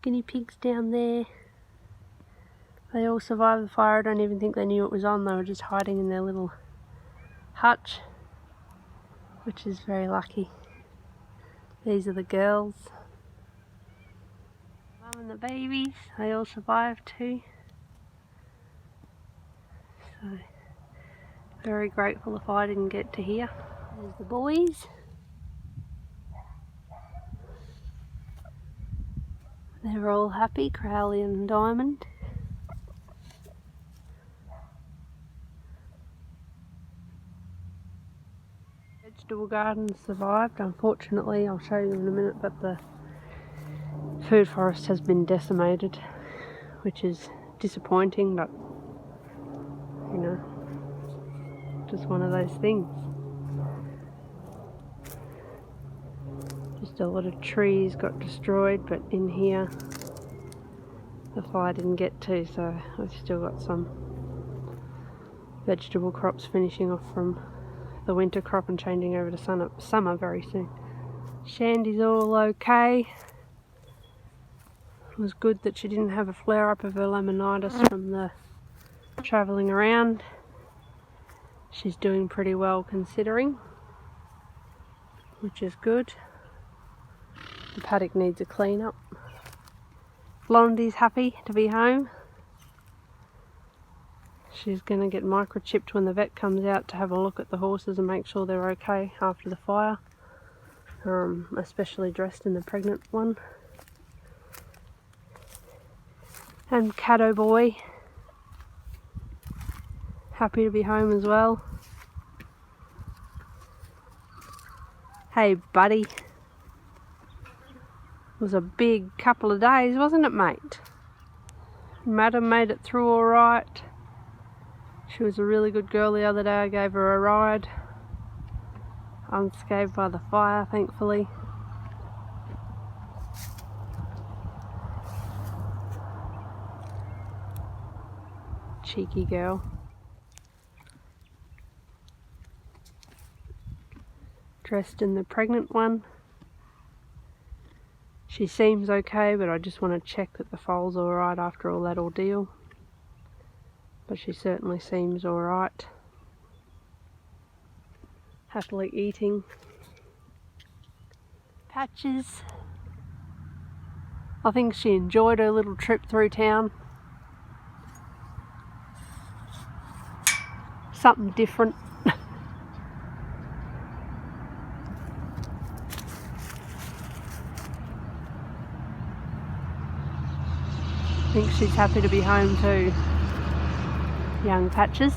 guinea pigs down there. They all survived the fire. I don't even think they knew it was on. They were just hiding in their little hutch, which is very lucky. These are the girls. Mum and the babies, they all survived too. So, very grateful if I didn't get to here. There's the boys. They're all happy, Crowley and Diamond. Vegetable garden survived, unfortunately. I'll show you in a minute, but the food forest has been decimated, which is disappointing, but you know, just one of those things. Just a lot of trees got destroyed, but in here the fire didn't get to, so I've still got some vegetable crops finishing off from the winter crop and changing over to summer very soon. Shandy's all okay. It was good that she didn't have a flare-up of her laminitis from the travelling around. She's doing pretty well considering, which is good. The paddock needs a clean up. Blondie's happy to be home. She's going to get microchipped when the vet comes out to have a look at the horses and make sure they're okay after the fire, especially Dresden, the pregnant one. And Caddo boy, happy to be home as well. Hey buddy. It was a big couple of days, wasn't it, mate? Madam made it through all right. She was a really good girl the other day. I gave her a ride. Unscathed by the fire, thankfully. Cheeky girl. Dresden, the pregnant one. She seems okay, but I just want to check that the foal's alright after all that ordeal. But she certainly seems alright. Happily eating. Patches. I think she enjoyed her little trip through town. Something different. I think she's happy to be home too. Young Patches.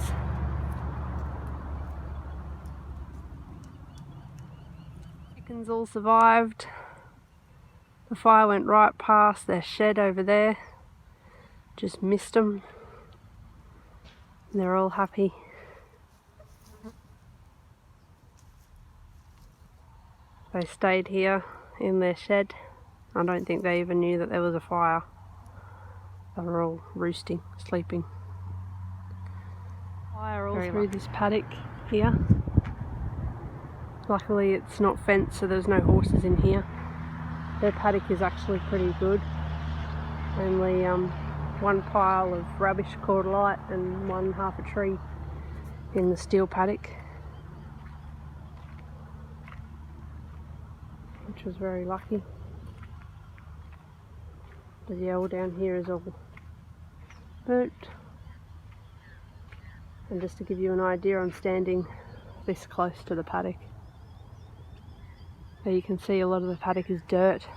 Chickens all survived. The fire went right past their shed over there. Just missed them. They're all happy. They stayed here in their shed. I don't think they even knew that there was a fire. They were all roosting, sleeping. Fire all through this paddock here. Luckily it's not fenced, so there's no horses in here. Their paddock is actually pretty good. Only one pile of rubbish caught alight and one half a tree in the steel paddock, which was very lucky. But yeah, all down here is all burnt. And just to give you an idea, I'm standing this close to the paddock. So you can see a lot of the paddock is dirt,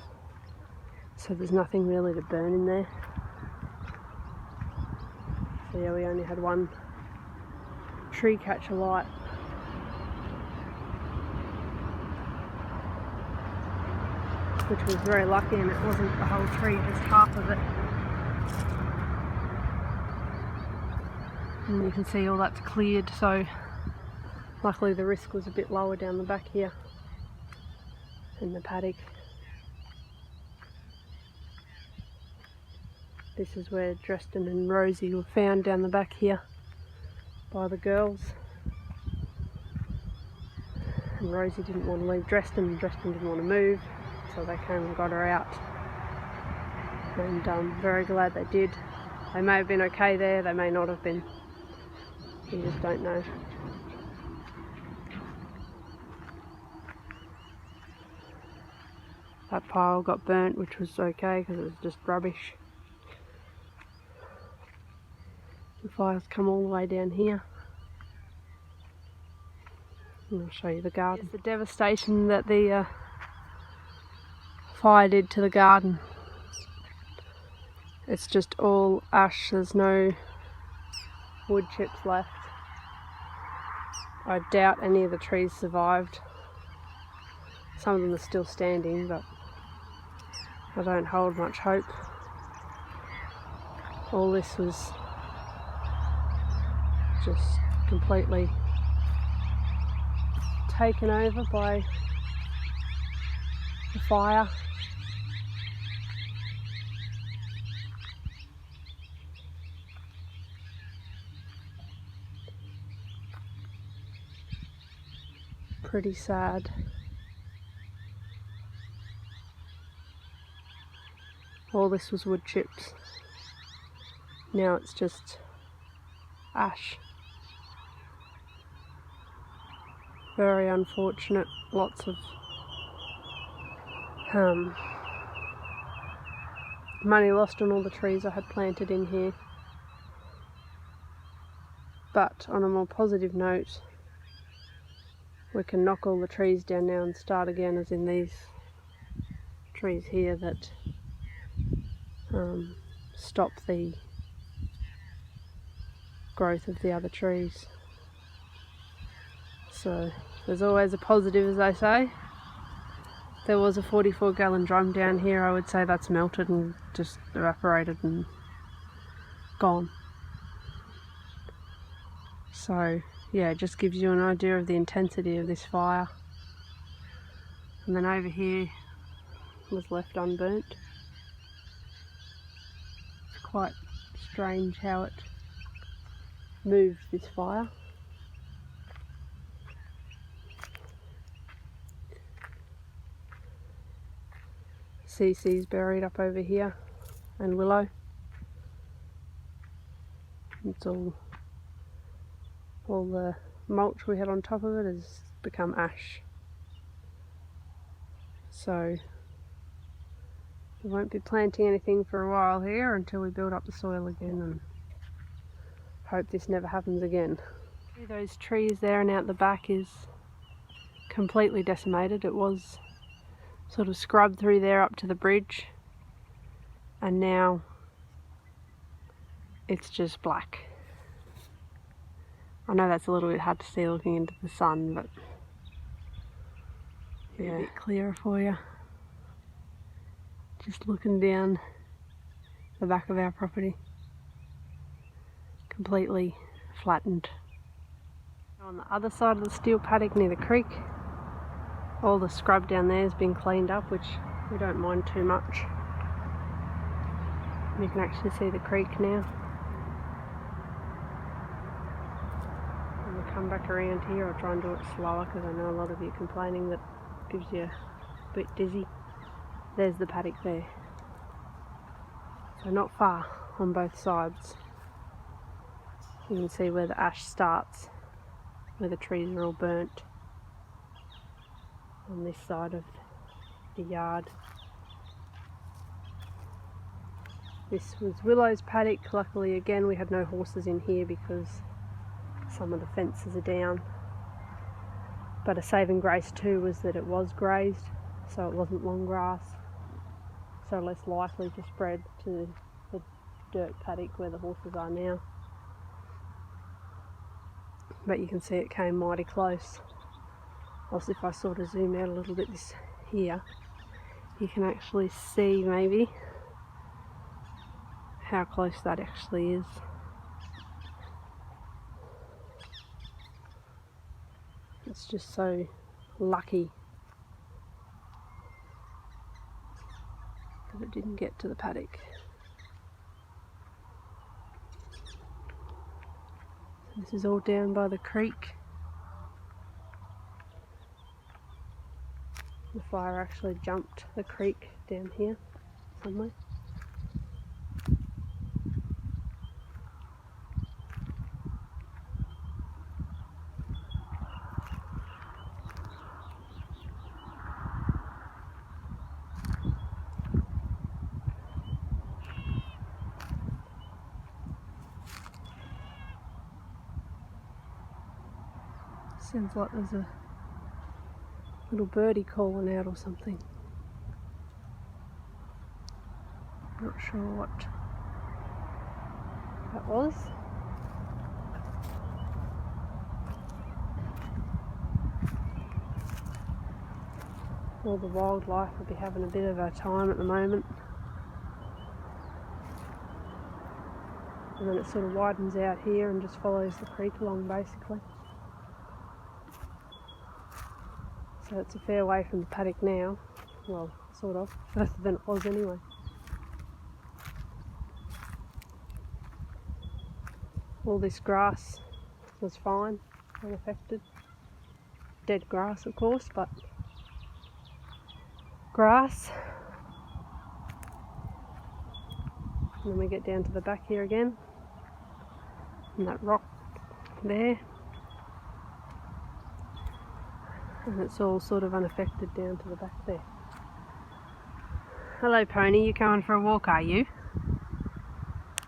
so there's nothing really to burn in there. So yeah, we only had one tree catch alight. Which was very lucky, and it wasn't the whole tree, just half of it. And you can see all that's cleared, so luckily the risk was a bit lower down the back here in the paddock. This is where Dresden and Rosie were found, down the back here by the girls. And Rosie didn't want to leave Dresden, and Dresden didn't want to move. So they came and got her out and I'm very glad they did. They may have been okay there, they may not have been. You just don't know. That pile got burnt, which was okay because it was just rubbish. The fire's come all the way down here. And I'll show you the garden. It's the devastation that the fire did to the garden. It's just all ash, there's no wood chips left. I doubt any of the trees survived. Some of them are still standing, but I don't hold much hope. All this was just completely taken over by the fire. Pretty sad. All this was wood chips. Now it's just ash. Very unfortunate. Lots of money lost on all the trees I had planted in here. But on a more positive note, we can knock all the trees down now and start again, as in these trees here that stop the growth of the other trees. So there's always a positive, as they say. There was a 44-gallon drum down here. I would say that's melted and just evaporated and gone. So yeah, it just gives you an idea of the intensity of this fire. And then over here was left unburnt. It's quite strange how it moved, this fire. CC's buried up over here, and willow. It's all the mulch we had on top of it has become ash. So we won't be planting anything for a while here until we build up the soil again, and hope this never happens again. Those trees there and out the back is completely decimated. It was sort of scrubbed through there up to the bridge, and now it's just black. I know that's a little bit hard to see looking into the sun, but yeah, a bit clearer for you. Just looking down the back of our property, completely flattened. On the other side of the steel paddock near the creek, all the scrub down there has been cleaned up, which we don't mind too much. You can actually see the creek now. And we'll come back around here. I'll try and do it slower because I know a lot of you complaining that gives you a bit dizzy. There's the paddock there. So not far on both sides. You can see where the ash starts, where the trees are all burnt. On this side of the yard. This was Willow's paddock. Luckily again we had no horses in here because some of the fences are down. But a saving grace too was that it was grazed, so it wasn't long grass, so less likely to spread to the dirt paddock where the horses are now. But you can see it came mighty close. Also, if I sort of zoom out a little bit this here, you can actually see maybe how close that actually is. It's just so lucky that it didn't get to the paddock. So this is all down by the creek. The fire actually jumped the creek down here somewhere. Sounds like there's a little birdie calling out or something. Not sure what that was. All the wildlife will be having a bit of a time at the moment. And then it sort of widens out here and just follows the creek along basically. So it's a fair way from the paddock now. Well, sort of, further than it was anyway. All this grass was fine, unaffected. Dead grass of course, but grass. And then we get down to the back here again, and that rock there, and it's all sort of unaffected down to the back there. Hello pony, you going for a walk, are you?